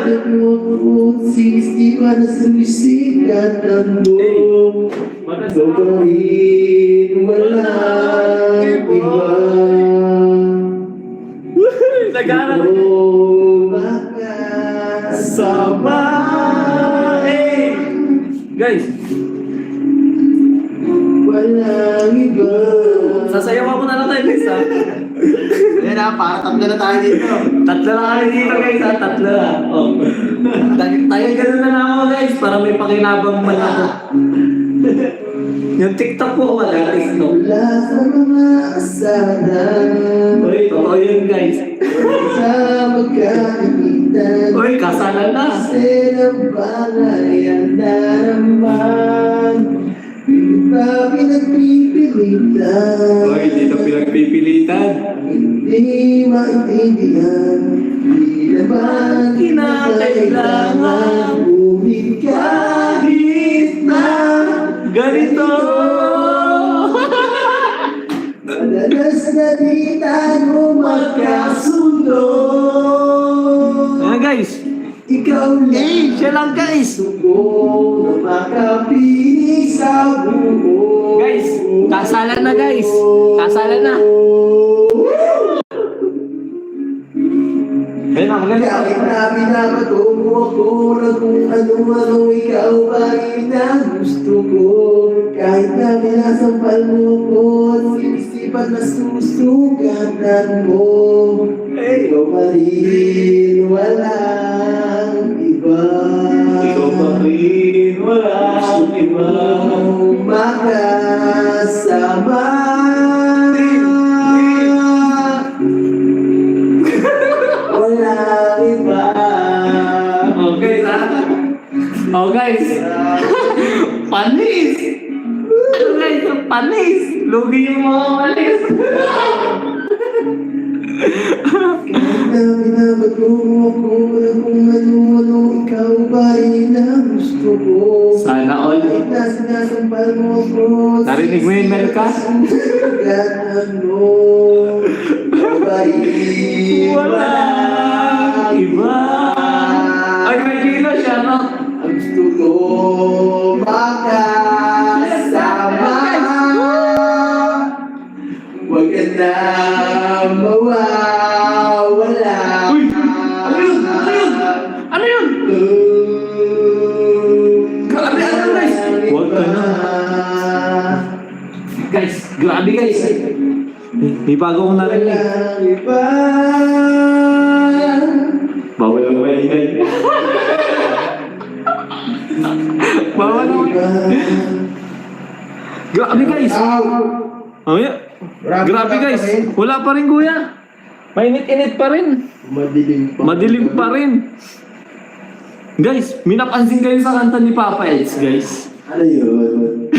60 pa na sumisikatan mo. Gagawin walang iba. Nag-aaral. Makasama. Guys, Walang iba. sasayaw ako na lang tayo guys ha. Ayan na, para tatlo na tayo dito. Tatlo lang kami dito guys ha, tatlo ha. Oh. Tayo ganun na lang ako guys, para may pakinabang man ako. Yung TikTok po wala, TikTok. Wala sa mga asahan. Uy, totoo yun guys. Sa magkakamitan. Uy, kasalan na. Kasi ng bagay ang daraman. Hindi ba pinagpipilitan? Uy, dito pinagpipilitan. Hindi maintindihan. Hindi naman Kinakailangan. Ngunit kahit na Ganito. madalas na di tayo magkasundo. Ayan guys. Ikaw lang Siya lang guys. ko na makapiling sa buo. Guys, kasalan na guys. Kasalan na. Ayun ang galing. Kahit na binabato mo ako na kung ano-ano, ikaw pa rin ang gusto ko. Kahit na minasampal mo ko, sinisipan na susugatan mo. Ikaw pa rin, walang iba. Ikaw pa rin, walang iba. Makasama. Walang iba. Okay ha? Oh guys. Panis. Ano guys, panis. Lugi yung mga panis. Kahit na binabago mo ako na kung ano-ano, ikaw pa rin ang gusto ko. Sana all. Kahit na sinasampal mo ako, Narinig mo yun, Melka? susugatan mo. Ikaw pa rin, Walang iba. Ay, may kilo siya, no? ang gusto ko makasama. Huwag ka na mawawala. Uy! Ano yun? Ano yun? Ano yun? Grabe, ano guys? Huwag ka na. Guys, grabe guys. May bago akong narinig. Walang iba. Bawal ang maingay. Bawal ang Grabe guys. Oh, yeah. Grabe guys. Wala pa rin kuya. Mainit-init pa rin. Madilim pa. Madilim pa rin. Guys, minapansin kayo sa kanta ni Papa Els, guys. Ano yun?